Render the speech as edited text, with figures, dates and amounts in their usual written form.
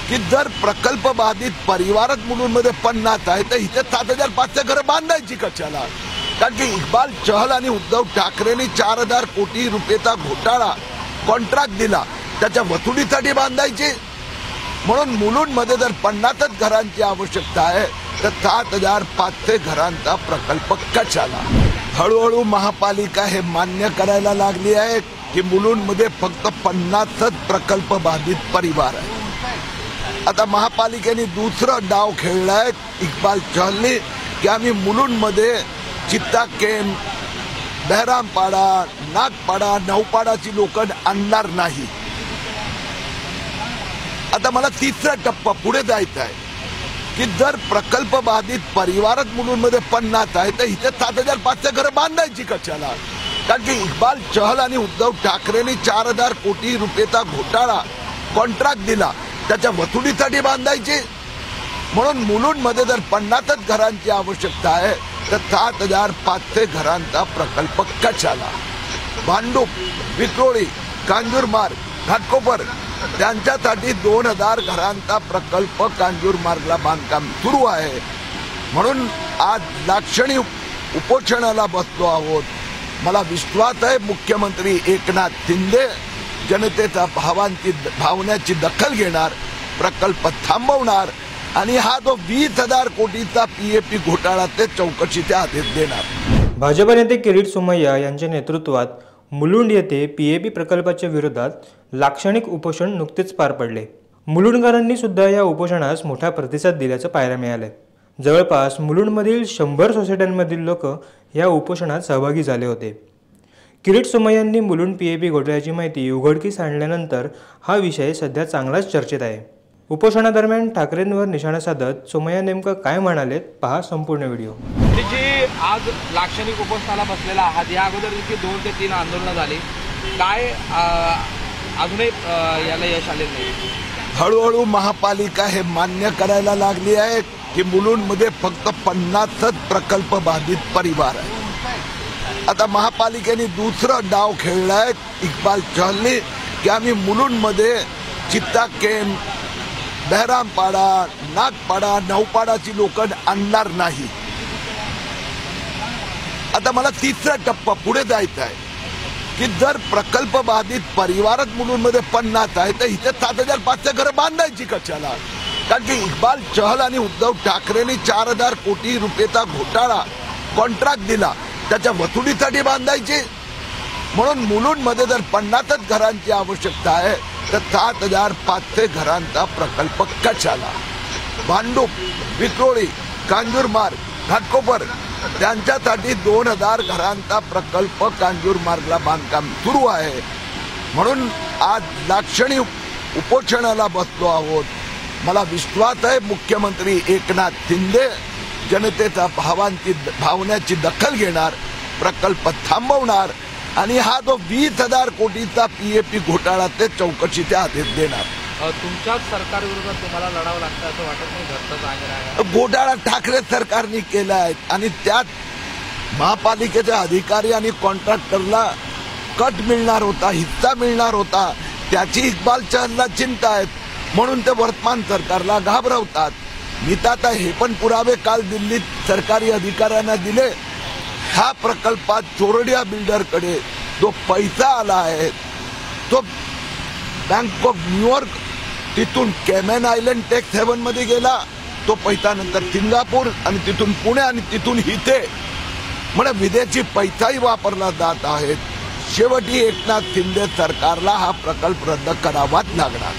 की जर प्रकल्प बाधित परिवारच मुलुंडमध्ये 50 आहे तर इथे 7500 घरं बांधायची कशाला? कारण की इक्बाल चहल आणि उद्धव ठाकरेंनी 4000 कोटी रुपयेचा घोटाळा कॉन्ट्रॅक्ट दिला, त्याच्या वसुलीसाठी बांधायचे. म्हणून मुलुंडमध्ये जर 50च घरांची आवश्यकता आहे तर 7500 घरांचा प्रकल्प कशाला? हळूहळू महापालिका हे मान्य करायला लागली आहे की मुलुंडमध्ये फक्त 50च प्रकल्प बाधित परिवार आहे. आता महापालिकेने दुसरं डाव खेळलाय इक्बाल चहलनी की आम्ही मुलुंडमध्ये चित्ताकेम, बहरामपाडा, नागपाडा, नौपाडाची लोक आणणार नाही. आता मला तिसरा टप्पा पुढे जायचा आहे की जर प्रकल्प बाधित परिवारच मुलुंडमध्ये 50 आहे तर इथे 7500 घरं बांधायची कशाला? कारण की इक्बाल चहल आणि उद्धव ठाकरेंनी 4000 कोटी रुपयेचा घोटाळा कॉन्ट्रॅक्ट दिला, त्याच्या वसुलीसाठी बांधायचे. म्हणून मुलुंडमध्ये जर 50च घरांची आवश्यकता आहे तर 7500 घरांचा प्रकल्प कशाला? भांडूप, विक्रोळी, कांजूरमार्ग, घाटकोपर त्यांच्यासाठी 2000 घरांचा प्रकल्प कांजूरमार्गला बांधकाम सुरू आहे. म्हणून आज लाक्षणिक उपोषणाला बसलो आहोत. मला विश्वास आहे मुख्यमंत्री एकनाथ शिंदे जनतेचा भावनेची दखल घेणार, प्रकल्प थांबवणार आणि हा जो 20,000 कोटीचा पीएपी घोटाळा ते चौकशीचे आदेश देणार. भाजप नेते किरीट सोमय्या यांच्या नेतृत्वात मुलुंड येथे पीएपी प्रकल्पाच्या विरोधात लाक्षणिक उपोषण नुकतेच पार पडले. मुलुंडकरांनी सुद्धा या उपोषणास मोठा प्रतिसाद दिल्याचं पाहायला मिळाले. जवळपास मुलुंडमधील 100 सोसायट्यांमधील लोक या उपोषणात सहभागी झाले होते. किरीट सोमय्यांनी मुलुंड पीएपी घोटाळ्याची माहिती उघडकीस आणल्यानंतर हा विषय सध्या चांगलाच चर्चेत आहे. उपोषणादरम्यान ठाकरेंवर निशाणा साधत सोमय्या नेमकं काय म्हणालेत पहा संपूर्ण व्हिडिओ. जी आज लाक्षणिक उपोषणाला बसलेला आहात, या अगोदर देखील 2 ते 3 आंदोलनं झाली, काय अजूनही याला यश आले नाही? हळूहळू महापालिका हे मान्य करायला लागली आहे की मुलुंडमध्ये फक्त 50च प्रकल्प बाधित परिवार आहे. आता महापालिकेने दुसरं डाव खेळलाय इक्बाल चहलनी की आम्ही मुलुंडमध्ये चित्ताकेम, बहरामपाडा, नागपाडा, नौपाडाची लोक आणणार नाही. आता मला तिसरा टप्पा पुढे जायचा आहे की जर प्रकल्प बाधित परिवारच मुलुंडमध्ये 50 आहे तर इथे 7500 घरं बांधायची कशाला? कारण की इक्बाल चहल आणि उद्धव ठाकरेंनी 4000 कोटी रुपयेचा घोटाळा कॉन्ट्रॅक्ट दिला, त्याच्या वसुलीसाठी बांधायचे. म्हणून मुलुंडमध्ये जर 50च घरांची आवश्यकता आहे तर 7500 घरांचा प्रकल्प कशाला? भांडूप, विक्रोळी, कांजूरमार्ग, घाटकोपर त्यांच्यासाठी 2000 घरांचा प्रकल्प कांजूरमार्गला बांधकाम सुरू आहे. म्हणून आज लाक्षणिक उपोषणाला बसलो आहोत. मला विश्वास आहे मुख्यमंत्री एकनाथ शिंदे जनतेचा भावनेची दखल घेणार, प्रकल्प थांबवणार आणि हा जो 20,000 कोटीचा पीएपी घोटाळा ते चौकशीचे आदेश देणार. तुमच्याच सरकारविरोधात तुम्हाला लढावं लागतं असं वाटत नाही? घरचं आहे घोटाळा ठाकरे सरकारने केला आहे आणि त्यात महापालिकेचे अधिकारी आणि कॉन्ट्रॅक्टरला कट मिळणार होता, हिस्सा मिळणार होता, त्याची इक्बाल चहलला चिंता आहे. म्हणून ते वर्तमान सरकारला घाबरवतात. मी तर आता हे पण पुरावे काल दिल्लीत सरकारी अधिकाऱ्यांना दिले. ह्या प्रकल्पात चोरडिया बिल्डरकडे जो पैसा आला आहे तो बँक ऑफ न्यूयॉर्क तिथून केमन आयलंड टॅक्स हेवन मध्ये गेला. तो पैसा नंतर सिंगापूर आणि तिथून पुणे आणि तिथून इथे म्हणजे विदेशी पैसाही वापरला जात आहे. शेवटी एकनाथ शिंदे सरकारला हा प्रकल्प रद्द करावाच लागणार.